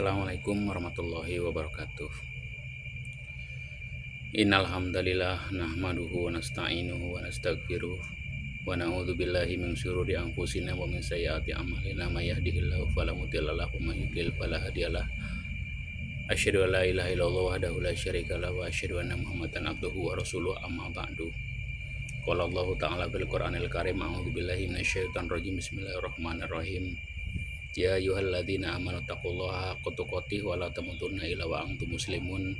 Assalamualaikum warahmatullahi wabarakatuh. Innal hamdalillah nahmaduhu wa nasta'inuhu wa nastaghfiruh wa na'udzu billahi min syururi anfusina wa min sayyiati a'malina may yahdihillahu fala mudilla lahu wa may yudlil fala hadiyalah. Asyhadu an la ilaha illallah wahdahu la syarika lahu wa asyhadu anna Muhammadan abduhu wa rasuluhu amma ba'du. Qala Allah ta'ala bil Qur'anil Karim a'udzu billahi minasyaitonir rajim bismillahirrahmanirrahim. Ya ayyuhalladzina amanu taqullaha haqqa tuqatih wa la tamutunna illa wa antum muslimun.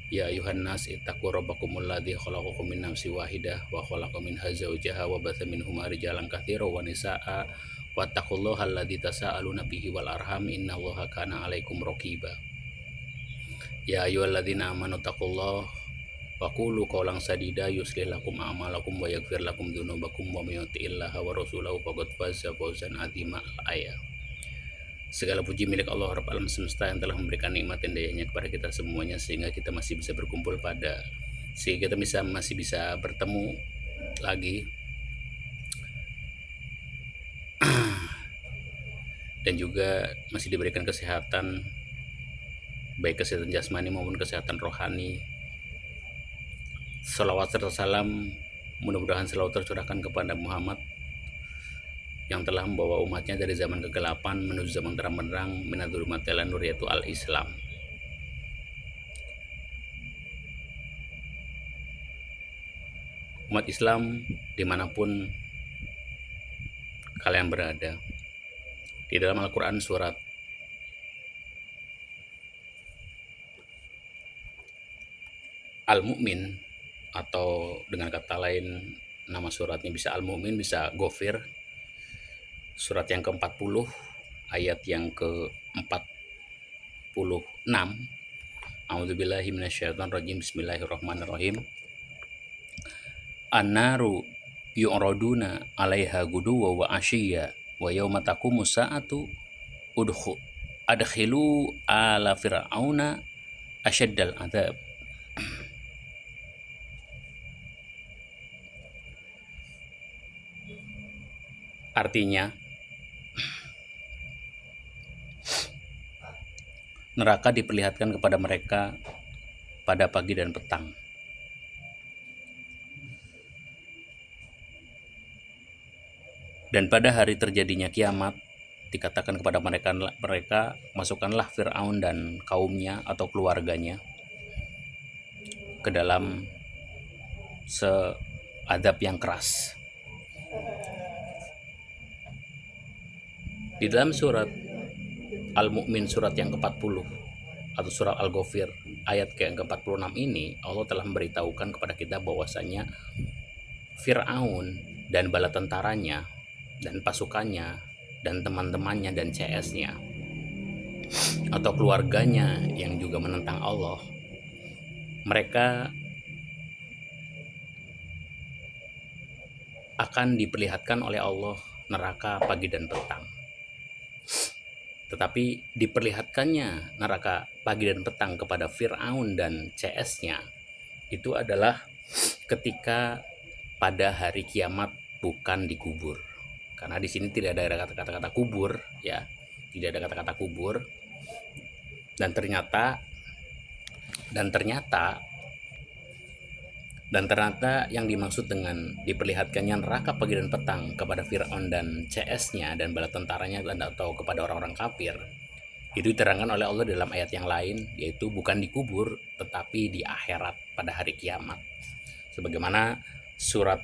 Ya ayuhan nas ittaqu rabbakumul ladzi khalaqakum min nafsin wahidah wa khalaqa minha zawjaha wa batha minhuma rijalan katsiran wa nisaa wattaqullaha alladzi tasaaluna bihi wal arham innallaha kana 'alaikum raqiba. Ya ayyuhalladzina amanu taqullaha wa qulu qawlan sadida yuslih lakum a'malakum wa yaghfir lakum dzunubakum wa may yuti'illaha wa rasulahu faqad faza fawzan 'azima. Al-ayat. Segala puji milik Allah Rabb alam semesta yang telah memberikan nikmat dan dayanya kepada kita semuanya sehingga kita masih bisa berkumpul sehingga kita masih bisa bertemu lagi dan juga masih diberikan kesehatan, baik kesehatan jasmani maupun kesehatan rohani. Salawat serta salam mudah-mudahan selalu tercurahkan kepada Muhammad yang telah membawa umatnya dari zaman kegelapan menuju zaman terang benderang minadzulumat ila nur, yaitu al-Islam. Umat Islam dimanapun kalian berada, di dalam Al-Quran surat Al-Mu'min, atau dengan kata lain nama suratnya bisa Al-Mu'min, bisa Ghafir, surat yang ke-40 ayat yang ke-46. A'udzubillahi minasyaitonirrajim. Bismillahirrahmanirrahim. An-naru yu'raduna 'alaiha guduwa wa 'ashiyya wa yauma taqumu sa'atu adkhilu ala fir'auna asyaddal 'adzab. Artinya, neraka diperlihatkan kepada mereka pada pagi dan petang. Dan pada hari terjadinya kiamat, dikatakan kepada mereka masukkanlah Fir'aun dan kaumnya atau keluarganya ke dalam azab yang keras. Di dalam surat Al-Mu'min, surat yang ke-40 atau surat Al-Ghafir ayat ke-46 ini, Allah telah memberitahukan kepada kita bahwasanya Fir'aun dan bala tentaranya dan pasukannya dan teman-temannya dan CS-nya atau keluarganya yang juga menentang Allah, mereka akan diperlihatkan oleh Allah neraka pagi dan petang. Tetapi diperlihatkannya neraka pagi dan petang kepada Fir'aun dan CS-nya itu adalah ketika pada hari kiamat, bukan dikubur. Karena di sini tidak ada kata-kata kubur, ya, tidak ada kata-kata kubur. Dan ternyata yang dimaksud dengan diperlihatkannya neraka pagi dan petang kepada Fir'aun dan CS-nya dan bala tentaranya atau kepada orang-orang kafir, itu diterangkan oleh Allah dalam ayat yang lain, yaitu bukan dikubur tetapi di akhirat pada hari kiamat. Sebagaimana surat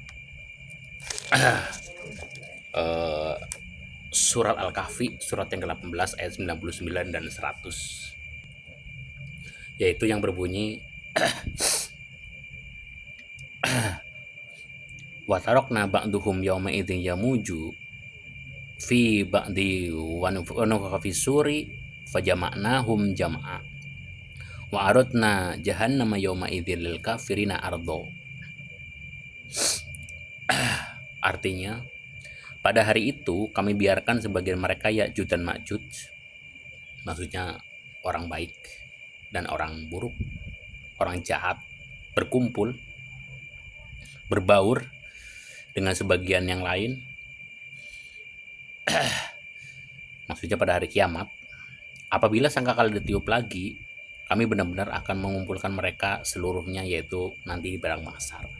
surat Al-Kahfi, surat yang ke-18 ayat 99 dan 100, yaitu yang berbunyi wa tarakna ba'duhum yawma idzin yamuju fi ba'di wa nufakha fi suri fajama'nahum jam'a wa aradna jahannama yawma idzil lil kafirina ardo. Artinya, pada hari itu kami biarkan sebagian mereka Ya'juj dan Ma'juj, maksudnya orang baik dan orang buruk, orang jahat, berkumpul berbaur dengan sebagian yang lain maksudnya pada hari kiamat, Apabila sangkakala ditiup lagi, kami benar-benar akan mengumpulkan mereka seluruhnya, yaitu nanti di padang mahsyar.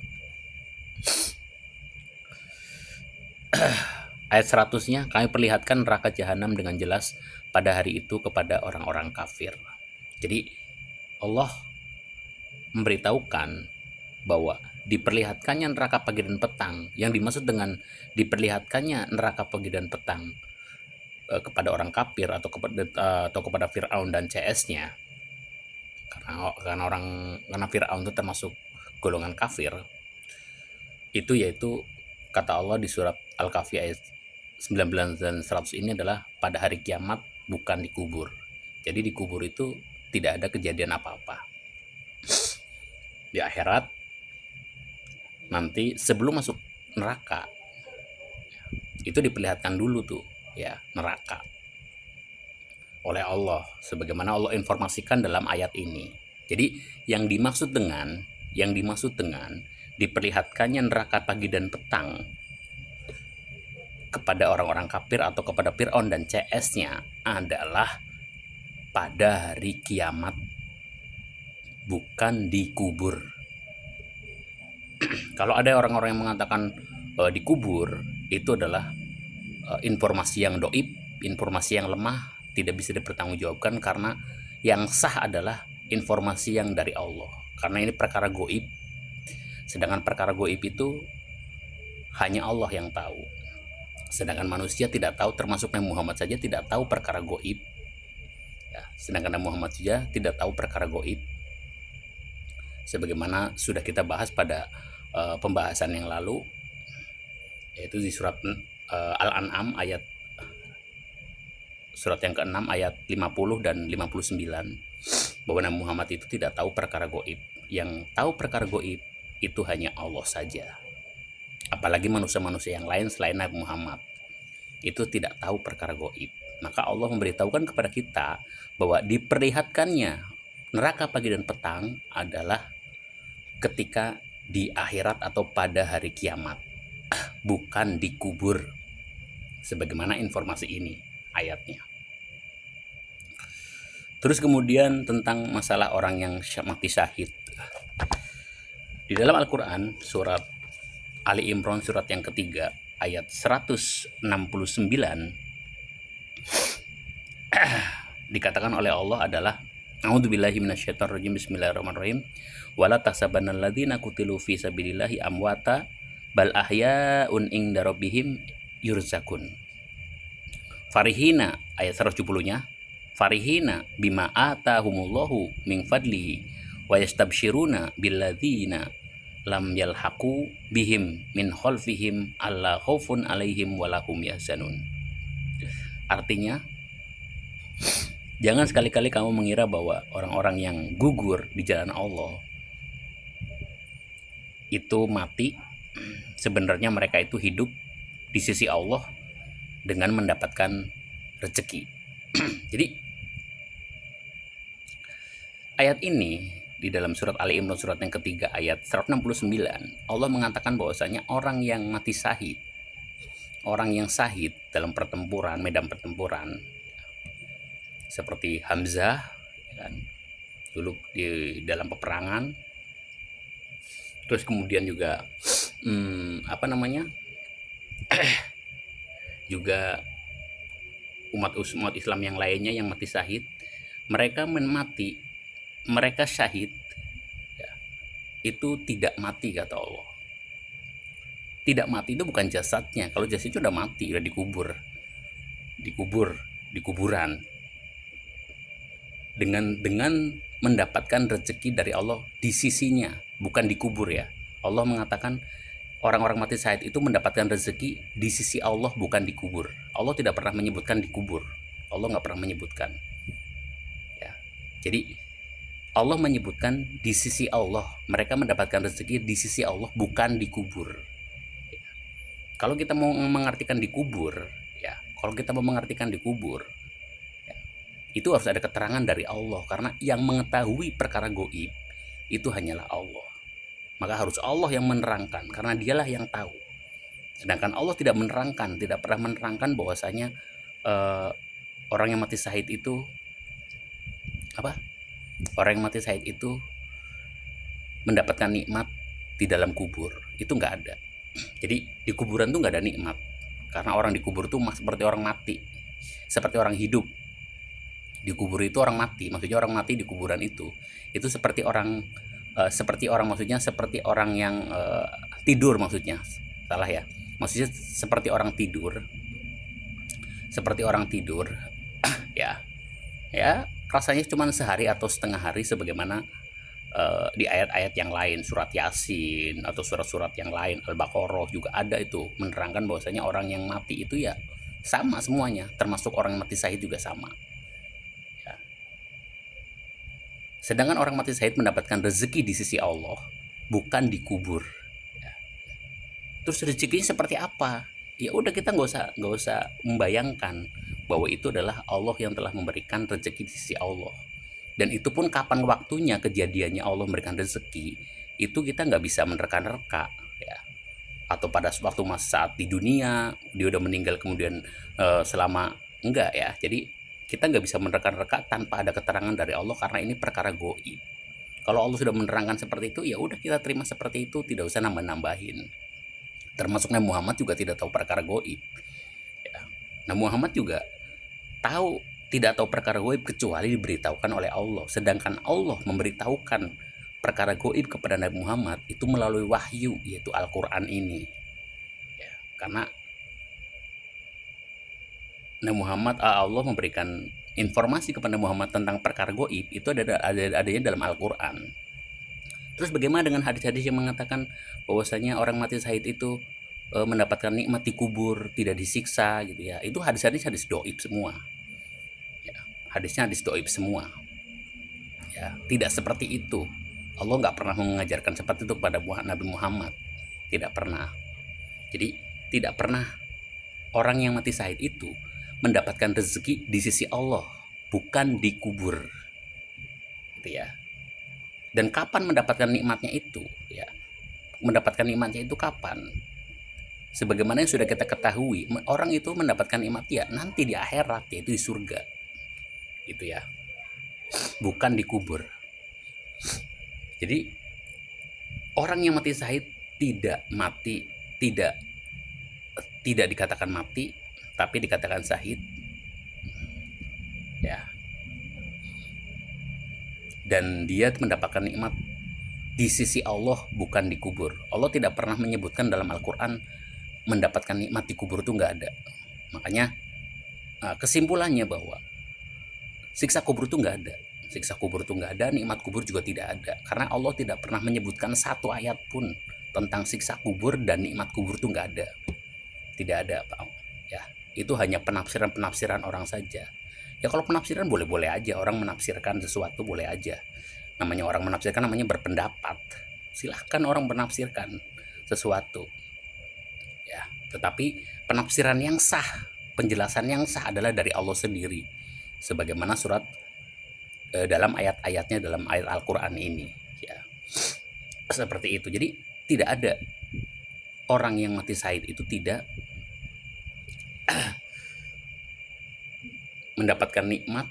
Ayat 100-nya, kami perlihatkan neraka jahanam dengan jelas pada hari itu kepada orang-orang kafir. Jadi Allah memberitahukan bahwa diperlihatkannya neraka pagi dan petang, yang dimaksud dengan diperlihatkannya neraka pagi dan petang kepada orang kafir atau kepada Firaun dan CS-nya, karena Firaun itu termasuk golongan kafir, itu yaitu kata Allah di surat Al-Kahfi ayat 19 dan 100 ini adalah pada hari kiamat, bukan dikubur. Jadi dikubur itu tidak ada kejadian apa-apa. Di akhirat nanti sebelum masuk neraka itu diperlihatkan dulu tuh ya neraka oleh Allah, sebagaimana Allah informasikan dalam ayat ini. Jadi yang dimaksud dengan diperlihatkannya neraka pagi dan petang kepada orang-orang kafir atau kepada Fir'aun dan CS-nya adalah pada hari kiamat, bukan dikubur. Kalau ada orang-orang yang mengatakan dikubur, itu adalah informasi yang doib, informasi yang lemah, tidak bisa dipertanggungjawabkan, karena yang sah adalah informasi yang dari Allah, karena ini perkara goib. Sedangkan perkara goib itu hanya Allah yang tahu, sedangkan manusia tidak tahu, termasuk Nabi Muhammad saja tidak tahu perkara goib ya, sedangkan Nabi Muhammad saja tidak tahu perkara goib, sebagaimana sudah kita bahas pada pembahasan yang lalu, yaitu di surat Al-An'am ayat surat yang ke-6 ayat 50 dan 59, bahwa Nabi Muhammad itu tidak tahu perkara goib. Yang tahu perkara goib itu hanya Allah saja. Apalagi manusia-manusia yang lain selain Nabi Muhammad itu tidak tahu perkara goib. Maka Allah memberitahukan kepada kita bahwa diperlihatkannya neraka pagi dan petang adalah ketika di akhirat atau pada hari kiamat, bukan dikubur, sebagaimana informasi ini ayatnya. Terus kemudian tentang masalah orang yang mati syahid. Di dalam Al-Quran surat Ali Imran surat yang ketiga ayat 169 dikatakan oleh Allah adalah A'udzubillahi minasyaitonirrajim, bismillahirrahmanirrahim, wala tahsabannal ladzina qutilu fi sabilillahi amwata bal ahya'un inda rabbihim yurzakun. Farihina ayat 170-nya, farihina bima atahumullahu min fadlihi wa yastabsyiruna billadzina lam yalhaqu bihim min khalfihim alla khaufun alaihim walahum yahzanun. Artinya, jangan sekali-kali kamu mengira bahwa orang-orang yang gugur di jalan Allah itu mati. Sebenarnya mereka itu hidup di sisi Allah dengan mendapatkan rezeki. Jadi ayat ini di dalam surat Ali Imran surat yang ketiga ayat 169, Allah mengatakan bahwasanya orang yang mati syahid, orang yang syahid dalam pertempuran, medan pertempuran, seperti Hamzah kan, dulu di dalam peperangan, terus kemudian juga juga umat Islam yang lainnya yang mati syahid, mereka syahid ya, itu tidak mati kata Allah. Tidak mati itu bukan jasadnya. Kalau jasadnya sudah mati, sudah dikubur di kuburan, dengan mendapatkan rezeki dari Allah di sisinya, bukan dikubur ya. Allah mengatakan orang-orang mati syahid itu mendapatkan rezeki di sisi Allah, bukan dikubur. Allah tidak pernah menyebutkan dikubur. Allah nggak pernah menyebutkan ya. Jadi Allah menyebutkan di sisi Allah, mereka mendapatkan rezeki di sisi Allah, bukan dikubur. Kalau kita mau mengartikan dikubur ya, itu harus ada keterangan dari Allah, karena yang mengetahui perkara goib itu hanyalah Allah. Maka harus Allah yang menerangkan, karena dialah yang tahu. Sedangkan Allah tidak menerangkan, tidak pernah menerangkan bahwasanya orang yang mati syahid itu orang yang mati syahid itu mendapatkan nikmat di dalam kubur, itu nggak ada. Jadi di kuburan tuh nggak ada nikmat, karena orang di kubur tuh seperti orang mati, seperti orang hidup. Di kubur itu orang mati, maksudnya orang mati di kuburan itu seperti orang maksudnya seperti orang yang tidur, maksudnya salah ya, maksudnya seperti orang tidur, ya rasanya cuma sehari atau setengah hari, sebagaimana di ayat-ayat yang lain, surat Yasin atau surat-surat yang lain, Al-Baqarah juga ada itu menerangkan bahwasanya orang yang mati itu ya sama semuanya, termasuk orang yang mati syahid juga sama. Sedangkan orang mati syahid mendapatkan rezeki di sisi Allah, bukan dikubur. Terus rezekinya seperti apa? Ya udah, kita nggak usah membayangkan bahwa itu adalah Allah yang telah memberikan rezeki di sisi Allah. Dan itu pun kapan waktunya kejadiannya Allah memberikan rezeki, itu kita nggak bisa menerka-nerka, ya. Atau pada waktu saat di dunia dia udah meninggal kemudian selama enggak, ya. Jadi kita nggak bisa menerka-nerka tanpa ada keterangan dari Allah, karena ini perkara goib. Kalau Allah sudah menerangkan seperti itu, ya udah kita terima seperti itu, tidak usah nambah-nambahin. Termasuk Nabi Muhammad juga tidak tahu perkara goib. Ya. Nabi Muhammad juga tidak tahu perkara goib kecuali diberitahukan oleh Allah. Sedangkan Allah memberitahukan perkara goib kepada Nabi Muhammad itu melalui wahyu, yaitu Al-Quran ini. Ya, karena Nabi Muhammad, Allah memberikan informasi kepada Muhammad tentang perkara goib itu adanya dalam Al-Quran. Terus bagaimana dengan hadis-hadis yang mengatakan bahwasanya orang mati syahid itu mendapatkan nikmat di kubur, tidak disiksa gitu ya? Itu hadis doib semua. Ya, hadisnya hadis doib semua. Ya, tidak seperti itu. Allah nggak pernah mengajarkan seperti itu kepada Nabi Muhammad, tidak pernah. Jadi tidak pernah orang yang mati syahid itu mendapatkan rezeki di sisi Allah, bukan dikubur, gitu ya. Dan kapan mendapatkan nikmatnya itu, ya? Mendapatkan nikmatnya itu kapan? Sebagaimana yang sudah kita ketahui, orang itu mendapatkan nikmat ya nanti di akhirat, yaitu di surga, gitu ya, bukan dikubur. Jadi orang yang mati syahid tidak dikatakan mati, tapi dikatakan syahid, ya. Dan dia mendapatkan nikmat di sisi Allah, bukan dikubur. Allah tidak pernah menyebutkan dalam Al-Quran mendapatkan nikmat di kubur, itu nggak ada. Makanya kesimpulannya bahwa siksa kubur itu nggak ada. Siksa kubur itu nggak ada, nikmat kubur juga tidak ada. Karena Allah tidak pernah menyebutkan satu ayat pun tentang siksa kubur dan nikmat kubur itu nggak ada. Tidak ada, Pak. Ya. Itu hanya penafsiran orang saja. Ya kalau penafsiran boleh-boleh aja, orang menafsirkan sesuatu boleh aja. Namanya orang menafsirkan, namanya berpendapat. Silahkan orang menafsirkan sesuatu. Ya, tetapi penafsiran yang sah, penjelasan yang sah adalah dari Allah sendiri. Sebagaimana surat dalam ayat-ayatnya dalam ayat Al-Quran ini. Ya. Seperti itu. Jadi tidak ada orang yang mati syahid itu tidak mendapatkan nikmat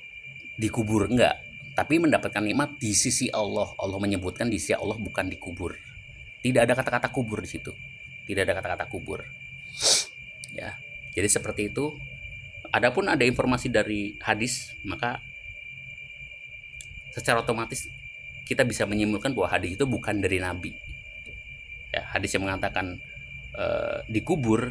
dikubur, enggak, tapi mendapatkan nikmat di sisi Allah. Allah menyebutkan di sisi Allah, bukan dikubur. Tidak ada kata-kata kubur di situ. Tidak ada kata-kata kubur. Ya. Jadi seperti itu. Adapun ada informasi dari hadis, maka secara otomatis kita bisa menyimpulkan bahwa hadis itu bukan dari Nabi. Ya, hadis yang mengatakan dikubur,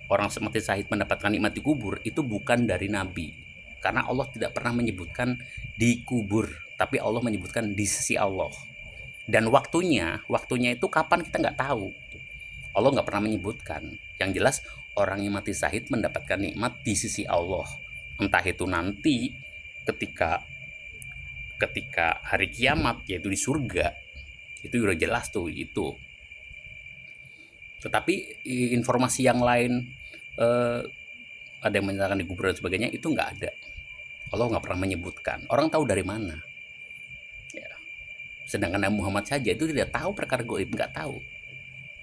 orang mati syahid mendapatkan nikmat dikubur, itu bukan dari Nabi. Karena Allah tidak pernah menyebutkan dikubur, tapi Allah menyebutkan di sisi Allah. Dan waktunya itu kapan kita nggak tahu. Allah nggak pernah menyebutkan. Yang jelas orang yang mati syahid mendapatkan nikmat di sisi Allah. Entah itu nanti ketika hari kiamat, yaitu di surga, itu udah jelas tuh itu. Tetapi informasi yang lain, ada yang menyatakan dikubur dan sebagainya, itu nggak ada. Allah nggak pernah menyebutkan. Orang tahu dari mana? Ya. Sedangkan Nabi Muhammad saja itu tidak tahu perkara goib, nggak tahu.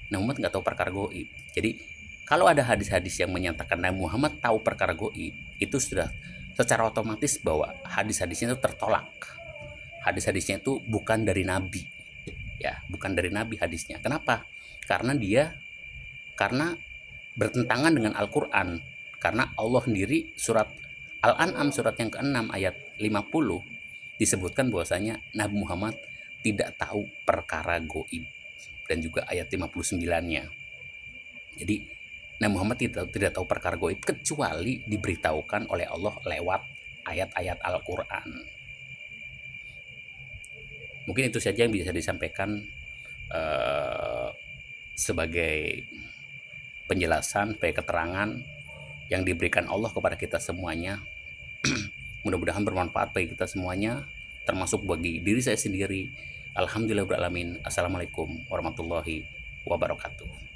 Nabi Muhammad nggak tahu perkara goib. Jadi kalau ada hadis-hadis yang menyatakan Nabi Muhammad tahu perkara goib, itu sudah secara otomatis bahwa hadis-hadisnya itu tertolak. hadisnya itu bukan dari Nabi, ya, bukan dari Nabi hadisnya. Kenapa? Karena bertentangan dengan Al-Quran. Karena Allah sendiri surat Al-An'am surat yang ke-6 ayat 50 disebutkan bahwasanya Nabi Muhammad tidak tahu perkara goib, dan juga ayat 59-nya. Jadi Nabi Muhammad tidak tahu perkara goib kecuali diberitahukan oleh Allah lewat ayat-ayat Al-Quran. Mungkin itu saja yang bisa disampaikan sebagai penjelasan, sebagai keterangan yang diberikan Allah kepada kita semuanya. Mudah-mudahan bermanfaat bagi kita semuanya, termasuk bagi diri saya sendiri. Alhamdulillahirabbil alamin. Assalamualaikum warahmatullahi wabarakatuh.